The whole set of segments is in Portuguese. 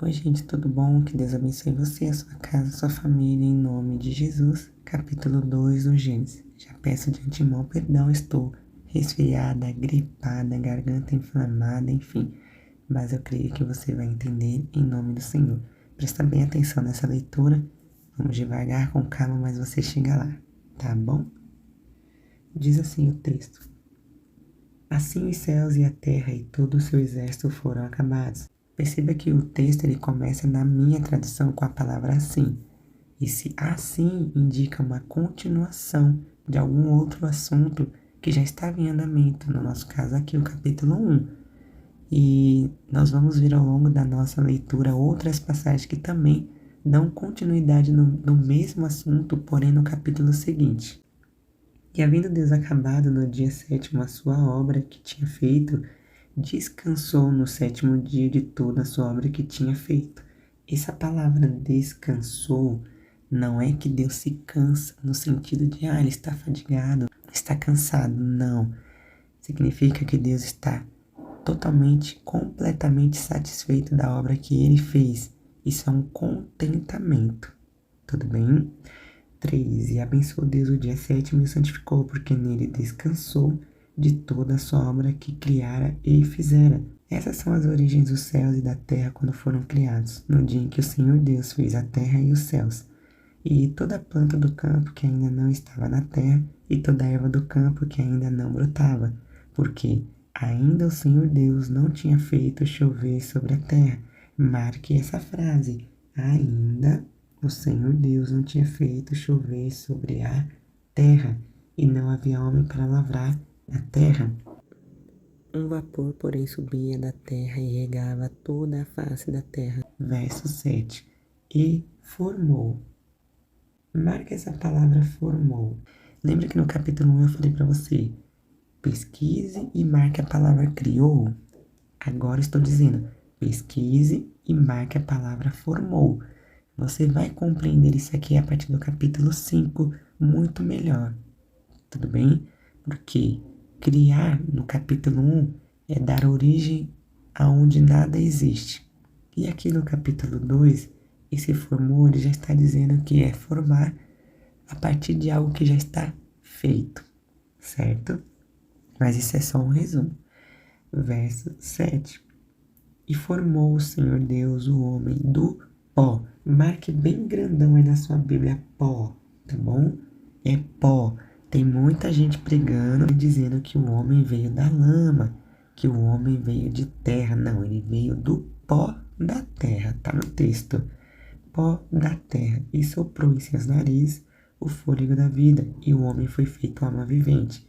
Oi, gente, tudo bom? Que Deus abençoe você, a sua casa, a sua família, em nome de Jesus. Capítulo 2 do Gênesis. Já peço de antemão perdão, estou resfriada, gripada, garganta inflamada, enfim. Mas eu creio que você vai entender em nome do Senhor. Presta bem atenção nessa leitura. Vamos devagar, com calma, mas você chega lá, tá bom? Diz assim o texto. Assim os céus e a terra e todo o seu exército foram acabados. Perceba que o texto ele começa na minha tradução com a palavra assim. E se assim indica uma continuação de algum outro assunto que já estava em andamento, no nosso caso aqui o capítulo 1. E nós vamos ver ao longo da nossa leitura outras passagens que também dão continuidade no mesmo assunto, porém no capítulo seguinte. E havendo Deus acabado no dia sétimo a sua obra que tinha feito, descansou no sétimo dia de toda a sua obra que tinha feito. Essa palavra descansou não é que Deus se cansa no sentido de, ele está fadigado, está cansado. Não. Significa que Deus está totalmente, completamente satisfeito da obra que ele fez. Isso é um contentamento. Tudo bem? 3. E abençoou Deus o dia sétimo e o santificou, porque nele descansou de toda a sua obra que criara e fizera. Essas são as origens dos céus e da terra quando foram criados, no dia em que o Senhor Deus fez a terra e os céus. E toda a planta do campo que ainda não estava na terra, e toda a erva do campo que ainda não brotava, porque ainda o Senhor Deus não tinha feito chover sobre a terra. Marque essa frase, ainda o Senhor Deus não tinha feito chover sobre a terra, e não havia homem para lavrar a terra. Um vapor, porém, subia da terra e regava toda a face da terra. Verso 7. E formou. Marca essa palavra formou. Lembra que no capítulo 1 eu falei para você, pesquise e marque a palavra criou? Agora estou dizendo, pesquise e marque a palavra formou. Você vai compreender isso aqui a partir do capítulo 5 muito melhor. Tudo bem? Porque criar no capítulo 1 é dar origem aonde nada existe. E aqui no capítulo 2, esse formou, ele já está dizendo que é formar a partir de algo que já está feito, certo? Mas isso é só um resumo. Verso 7. E formou o Senhor Deus o homem do pó. Marque bem grandão aí na sua Bíblia, pó, tá bom? É pó. Tem muita gente pregando e dizendo que o homem veio da lama, que o homem veio de terra. Não, ele veio do pó da terra, tá no texto. Pó da terra, e soprou em seus narizes o fôlego da vida, e o homem foi feito alma vivente.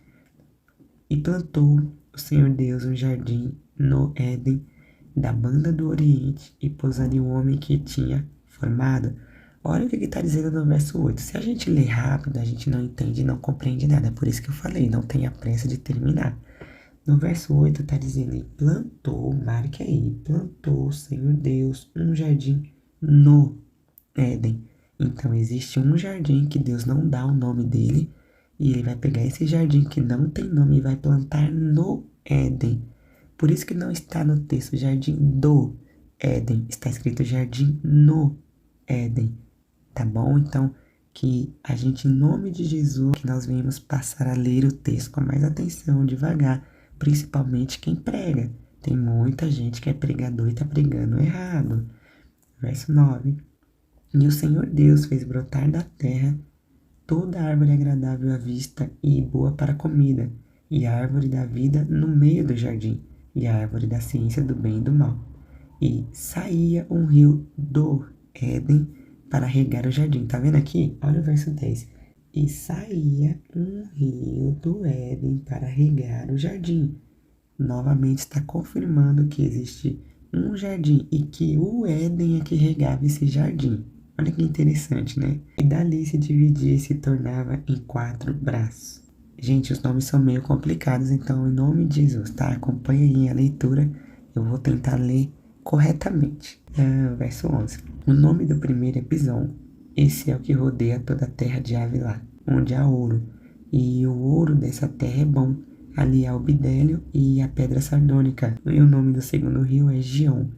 E plantou o Senhor Deus um jardim no Éden, da banda do Oriente, e pôs ali o homem que tinha formado. Olha o que está dizendo no verso 8. Se a gente lê rápido, a gente não entende e não compreende nada. Por isso que eu falei, não tenha pressa de terminar. No verso 8 está dizendo, e plantou, marque aí, plantou o Senhor Deus um jardim no Éden. Então existe um jardim que Deus não dá o nome dele, e ele vai pegar esse jardim que não tem nome e vai plantar no Éden. Por isso que não está no texto jardim do Éden, está escrito jardim no Éden, tá bom? Então, que a gente, em nome de Jesus, que nós venhamos passar a ler o texto com mais atenção, devagar, principalmente quem prega. Tem muita gente que é pregador e está pregando errado. Verso 9. E o Senhor Deus fez brotar da terra toda árvore agradável à vista e boa para a comida, e a árvore da vida no meio do jardim, e a árvore da ciência do bem e do mal. E saía um rio do Éden para regar o jardim. Tá vendo aqui? Olha o verso 10. E saía um rio do Éden para regar o jardim. Novamente está confirmando que existe um jardim e que o Éden é que regava esse jardim. Olha que interessante, né? E dali se dividia e se tornava em 4 braços. Gente, os nomes são meio complicados, então em nome de Jesus, tá? Acompanha aí a leitura, eu vou tentar ler corretamente. Verso 11. O nome do primeiro é Pison. Esse é o que rodeia toda a terra de Havilá, onde há ouro. E o ouro dessa terra é bom. Ali há o bidélio e a pedra sardônica. E o nome do segundo rio é Gion.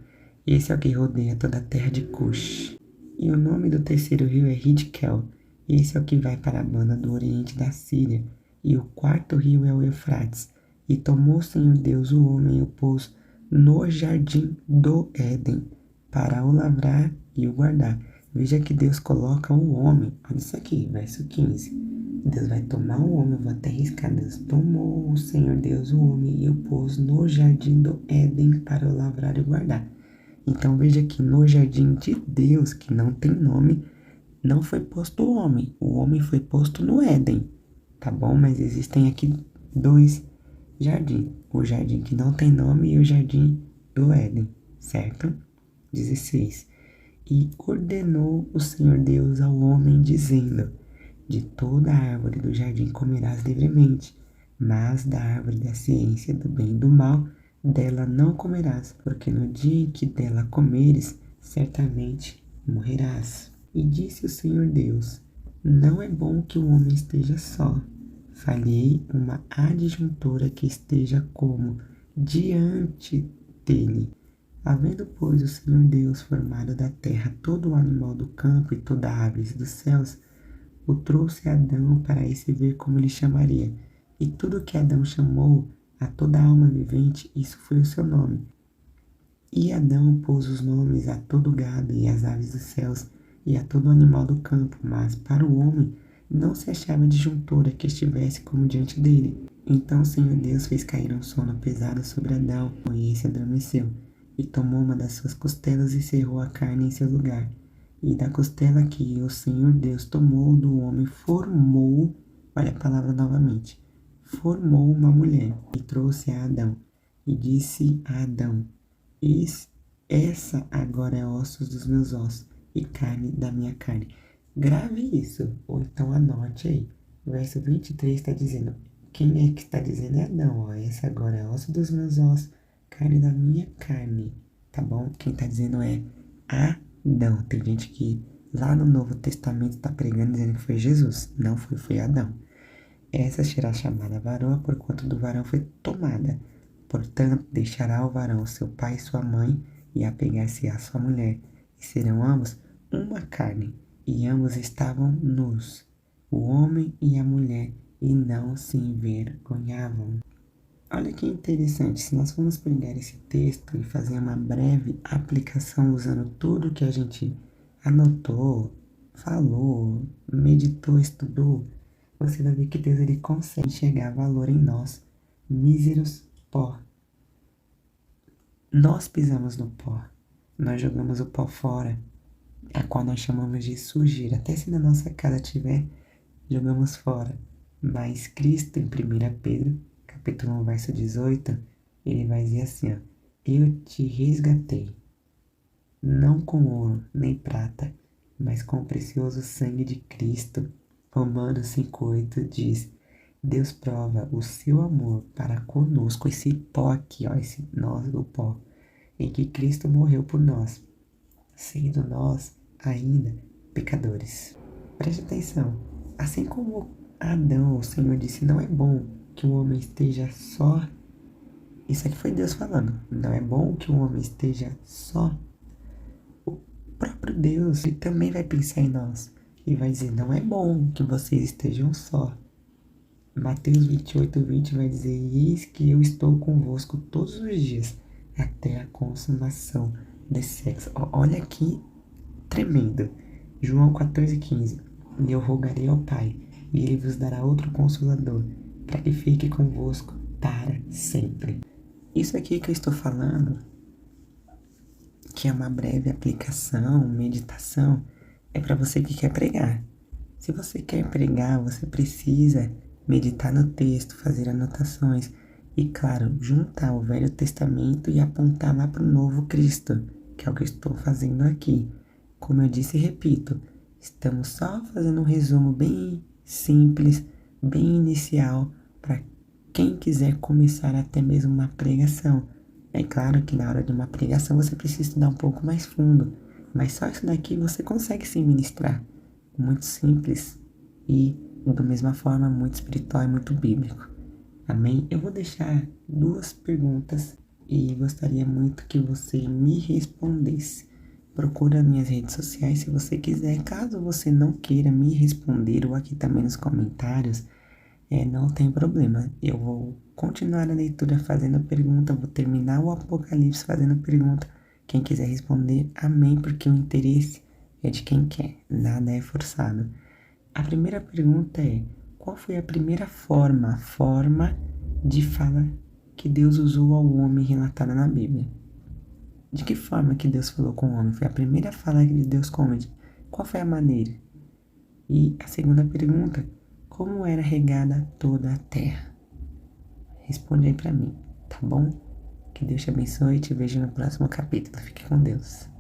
Esse é o que rodeia toda a terra de Cush. E o nome do terceiro rio é Hidkel. Esse é o que vai para a banda do oriente da Síria. E o quarto rio é o Eufrates. E tomou o Senhor Deus o homem e o pôs no jardim do Éden, para o lavrar e o guardar. Veja que Deus coloca o homem. Olha isso aqui, verso 15. Deus vai tomar o homem, eu vou até riscar. Deus tomou o Senhor Deus o homem e o pôs no jardim do Éden para o lavrar e o guardar. Então veja que no jardim de Deus, que não tem nome, não foi posto o homem foi posto no Éden, tá bom? Mas existem aqui dois jardins, o jardim que não tem nome e o jardim do Éden, certo? 16. E ordenou o Senhor Deus ao homem, dizendo: de toda a árvore do jardim comerás livremente, mas da árvore da ciência do bem e do mal, dela não comerás, porque no dia em que dela comeres, certamente morrerás. E disse o Senhor Deus: não é bom que o homem esteja só. Falhei uma adjuntora que esteja como diante dele. Havendo, pois, o Senhor Deus formado da terra todo o animal do campo e toda a aves dos céus, o trouxe a Adão para esse ver como lhe chamaria. E tudo que Adão chamou a toda alma vivente, isso foi o seu nome. E Adão pôs os nomes a todo gado e às aves dos céus e a todo animal do campo, mas para o homem não se achava disjuntora que estivesse como diante dele. Então o Senhor Deus fez cair um sono pesado sobre Adão, e esse adormeceu, e tomou uma das suas costelas e cerrou a carne em seu lugar. E da costela que o Senhor Deus tomou do homem, formou, olha a palavra novamente, formou uma mulher e trouxe a Adão. E disse a Adão: essa agora é ossos dos meus ossos e carne da minha carne. Grave isso, ou então anote aí. O verso 23 está dizendo, quem é que está dizendo? É Adão, ó, essa agora é osso dos meus ossos, carne da minha carne, tá bom? Quem está dizendo é Adão. Tem gente que lá no Novo Testamento está pregando dizendo que foi Jesus. Não foi, foi Adão. Essa será chamada varoa, porquanto do varão foi tomada. Portanto, deixará o varão seu pai e sua mãe, e apegar-se à sua mulher, e serão ambos uma carne. E ambos estavam nus, o homem e a mulher, e não se envergonhavam. Olha que interessante, se nós formos pegar esse texto e fazer uma breve aplicação usando tudo que a gente anotou, falou, meditou, estudou, você vai ver que Deus ele consegue enxergar valor em nós, míseros pó. Nós pisamos no pó, nós jogamos o pó fora, a qual nós chamamos de sujeira. Até se na nossa casa tiver, jogamos fora. Mas Cristo, em 1 Pedro, capítulo 1, verso 18, ele vai dizer assim, ó, eu te resgatei, não com ouro nem prata, mas com o precioso sangue de Cristo. Romanos 5,8 diz, Deus prova o seu amor para conosco, esse pó aqui, ó, esse nós do pó, em que Cristo morreu por nós, sendo nós ainda pecadores. Preste atenção, assim como Adão, o Senhor disse, não é bom que o homem esteja só. Isso aqui foi Deus falando, não é bom que o homem esteja só. O próprio Deus, ele também vai pensar em nós e vai dizer, não é bom que vocês estejam só. Mateus 28:20 vai dizer, eis que eu estou convosco todos os dias, até a consumação desse sexo. Olha que tremendo. João 14:15, e eu rogarei ao Pai, e ele vos dará outro consolador, para que fique convosco para sempre. Isso aqui que eu estou falando, que é uma breve aplicação, meditação, é para você que quer pregar. Se você quer pregar, você precisa meditar no texto, fazer anotações e, claro, juntar o Velho Testamento e apontar lá para o Novo Cristo, que é o que eu estou fazendo aqui. Como eu disse e repito, estamos só fazendo um resumo bem simples, bem inicial, para quem quiser começar até mesmo uma pregação. É claro que na hora de uma pregação você precisa estudar um pouco mais fundo, mas só isso daqui você consegue se ministrar. Muito simples e, da mesma forma, muito espiritual e muito bíblico. Amém? Eu vou deixar duas perguntas e gostaria muito que você me respondesse. Procura minhas redes sociais se você quiser. Caso você não queira me responder ou aqui também nos comentários, não tem problema. Eu vou continuar a leitura fazendo pergunta, vou terminar o Apocalipse fazendo pergunta. Quem quiser responder, amém, porque o interesse é de quem quer, nada é forçado. A primeira pergunta é: qual foi a primeira forma de fala que Deus usou ao homem relatada na Bíblia? De que forma que Deus falou com o homem? Foi a primeira fala de Deus com o homem. Qual foi a maneira? E a segunda pergunta: como era regada toda a terra? Responde aí pra mim, tá bom? Que Deus te abençoe e te vejo no próximo capítulo. Fique com Deus.